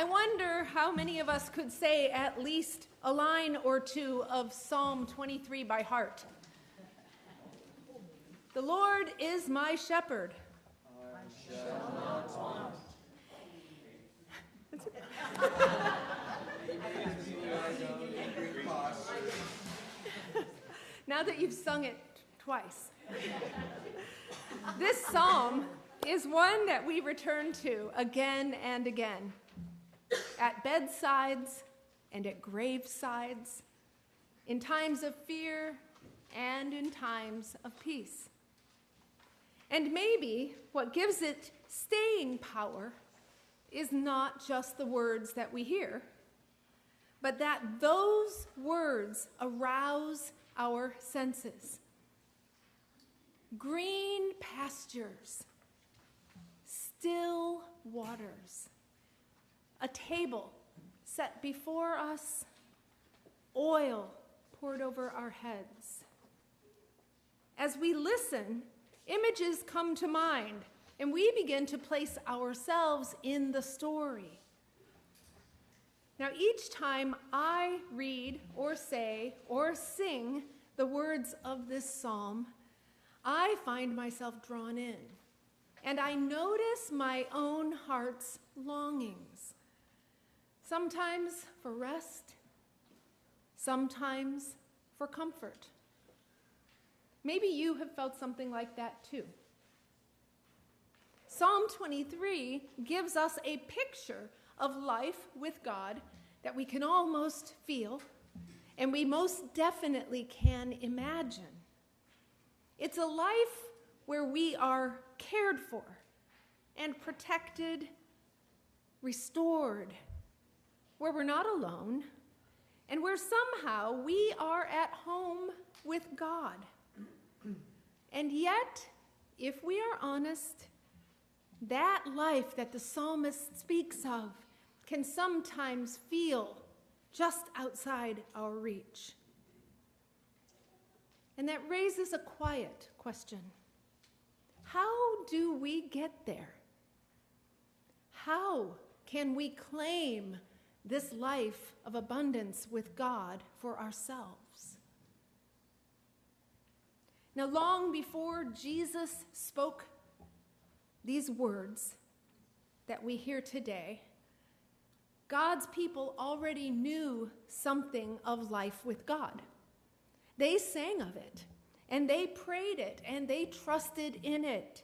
I wonder how many of us could say at least a line or two of Psalm 23 by heart. The Lord is my shepherd. I shall not want. Now that you've sung it twice. This psalm is one that we return to again and again, at bedsides and at gravesides, in times of fear and in times of peace. And maybe what gives it staying power is not just the words that we hear, but that those words arouse our senses. Green pastures, still waters, a table set before us, oil poured over our heads. As we listen, images come to mind, and we begin to place ourselves in the story. Now, each time I read or say or sing the words of this psalm, I find myself drawn in, and I notice my own heart's longings, sometimes for rest, sometimes for comfort. Maybe you have felt something like that too. Psalm 23 gives us a picture of life with God that we can almost feel, and we most definitely can imagine. It's a life where we are cared for and protected, restored, where we're not alone, and where somehow we are at home with God. And yet, if we are honest, that life that the psalmist speaks of can sometimes feel just outside our reach. And that raises a quiet question. How do we get there? How can we claim this life of abundance with God for ourselves? Now, long before Jesus spoke these words that we hear today, God's people already knew something of life with God. They sang of it, and they prayed it, and they trusted in it.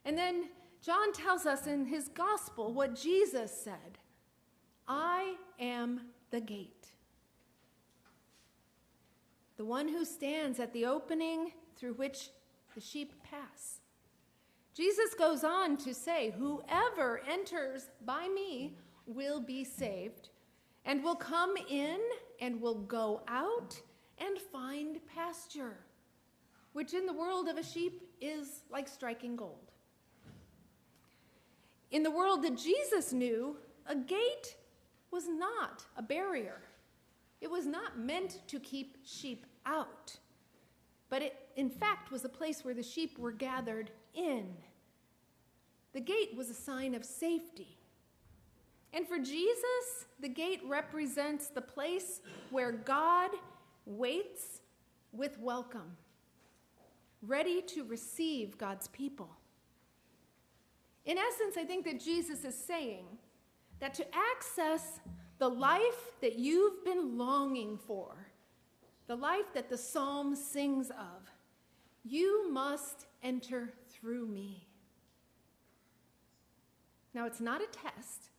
And then John tells us in his gospel what Jesus said, "I am the gate, the one who stands at the opening through which the sheep pass." Jesus goes on to say, "Whoever enters by me will be saved, and will come in and will go out and find pasture," which in the world of a sheep is like striking gold. In the world that Jesus knew, a gate was not a barrier. It was not meant to keep sheep out, but it, in fact, was a place where the sheep were gathered in. The gate was a sign of safety. And for Jesus, the gate represents the place where God waits with welcome, ready to receive God's people. In essence, I think that Jesus is saying that to access the life that you've been longing for, the life that the psalm sings of, you must enter through me. Now, it's not a test.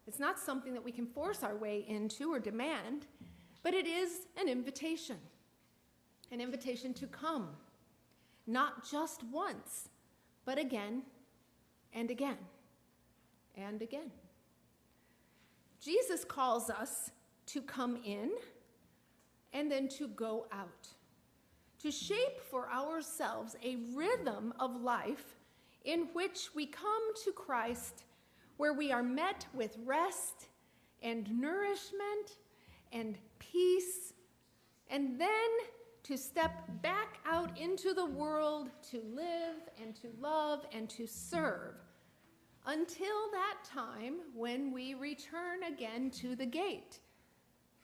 It's not something that we can force our way into or demand, but it is an invitation to come, not just once, but again and again and again. Jesus calls us to come in and then to go out, to shape for ourselves a rhythm of life in which we come to Christ, where we are met with rest and nourishment and peace, and then to step back out into the world to live and to love and to serve until that time when we return again to the gate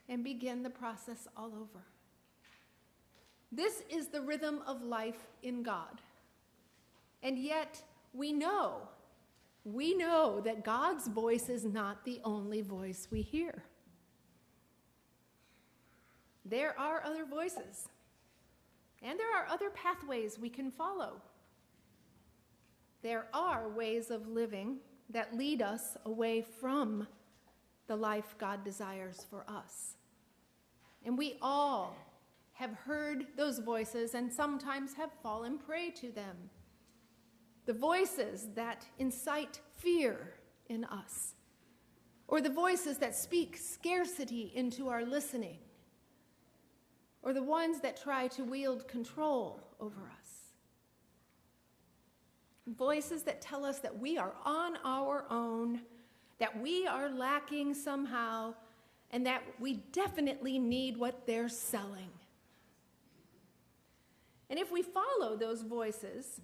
and begin the process all over. This is the rhythm of life in God. And yet we know that God's voice is not the only voice we hear. There are other voices, and there are other pathways we can follow. There are ways of living that lead us away from the life God desires for us. And we all have heard those voices and sometimes have fallen prey to them. The voices that incite fear in us, or the voices that speak scarcity into our listening, or the ones that try to wield control over us. Voices that tell us that we are on our own, that we are lacking somehow, and that we definitely need what they're selling. And if we follow those voices,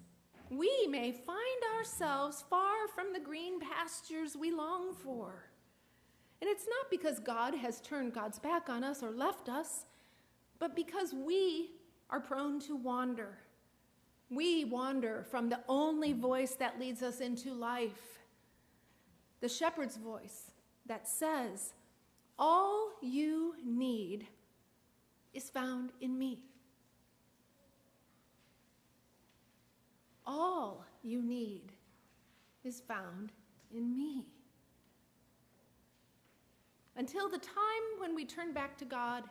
we may find ourselves far from the green pastures we long for. And it's not because God has turned God's back on us or left us, but because we are prone to wander. We wander from the only voice that leads us into life, the shepherd's voice that says, all you need is found in me. All you need is found in me. Until the time when we turn back to God,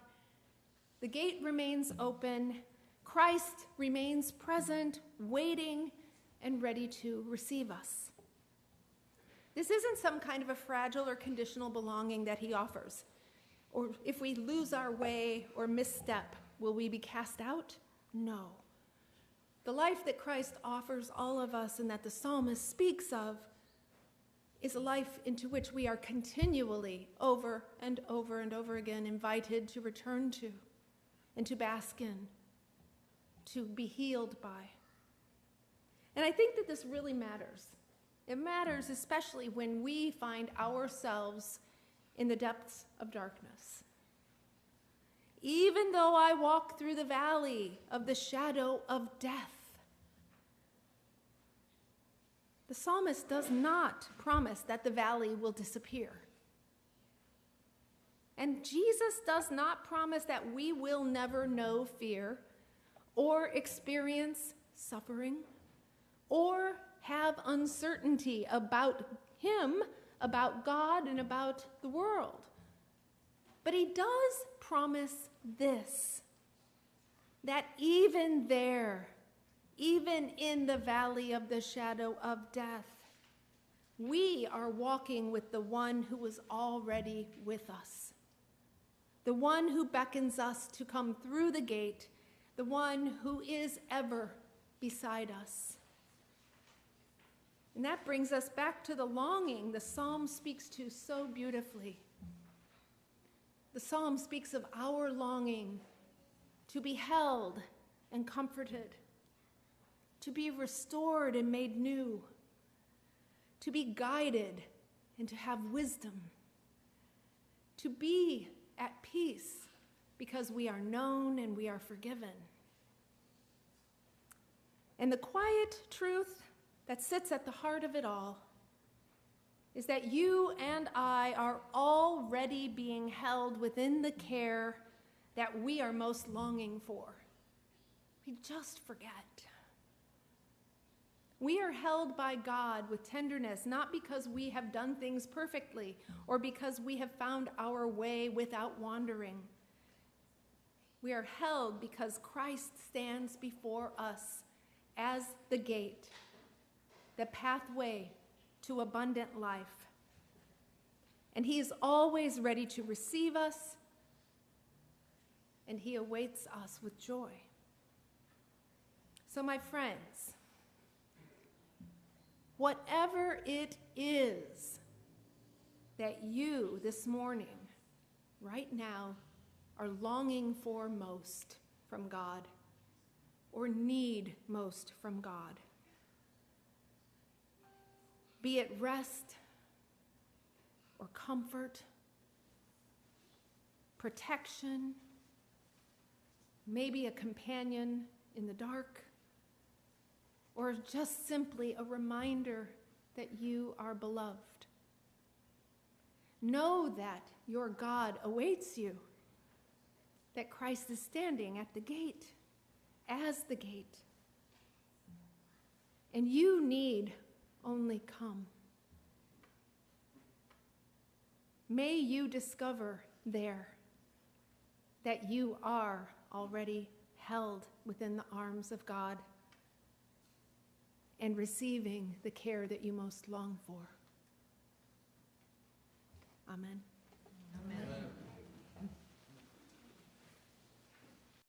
the gate remains open, Christ remains present, waiting, and ready to receive us. This isn't some kind of a fragile or conditional belonging that he offers. Or if we lose our way or misstep, will we be cast out? No. The life that Christ offers all of us and that the psalmist speaks of is a life into which we are continually, over and over and over again, invited to return to and to bask in, to be healed by. And I think that this really matters. It matters especially when we find ourselves in the depths of darkness. Even though I walk through the valley of the shadow of death, the psalmist does not promise that the valley will disappear. And Jesus does not promise that we will never know fear or experience suffering or have uncertainty about him, about God, and about the world. But he does promise this, that even there, even in the valley of the shadow of death, we are walking with the one who is already with us, the one who beckons us to come through the gate, the one who is ever beside us. And that brings us back to the longing the psalm speaks to so beautifully. The psalm speaks of our longing to be held and comforted, to be restored and made new, to be guided and to have wisdom, to be at peace because we are known and we are forgiven. And the quiet truth that sits at the heart of it all is that you and I are already being held within the care that we are most longing for. We just forget. We are held by God with tenderness, not because we have done things perfectly or because we have found our way without wandering. We are held because Christ stands before us as the gate, the pathway to abundant life. And he is always ready to receive us, and he awaits us with joy. So, my friends, whatever it is that you this morning, right now, are longing for most from God or need most from God, be it rest or comfort, protection, maybe a companion in the dark, or just simply a reminder that you are beloved. Know that your God awaits you, that Christ is standing at the gate, as the gate. And you need only come. May you discover there that you are already held within the arms of God and receiving the care that you most long for. Amen. Amen.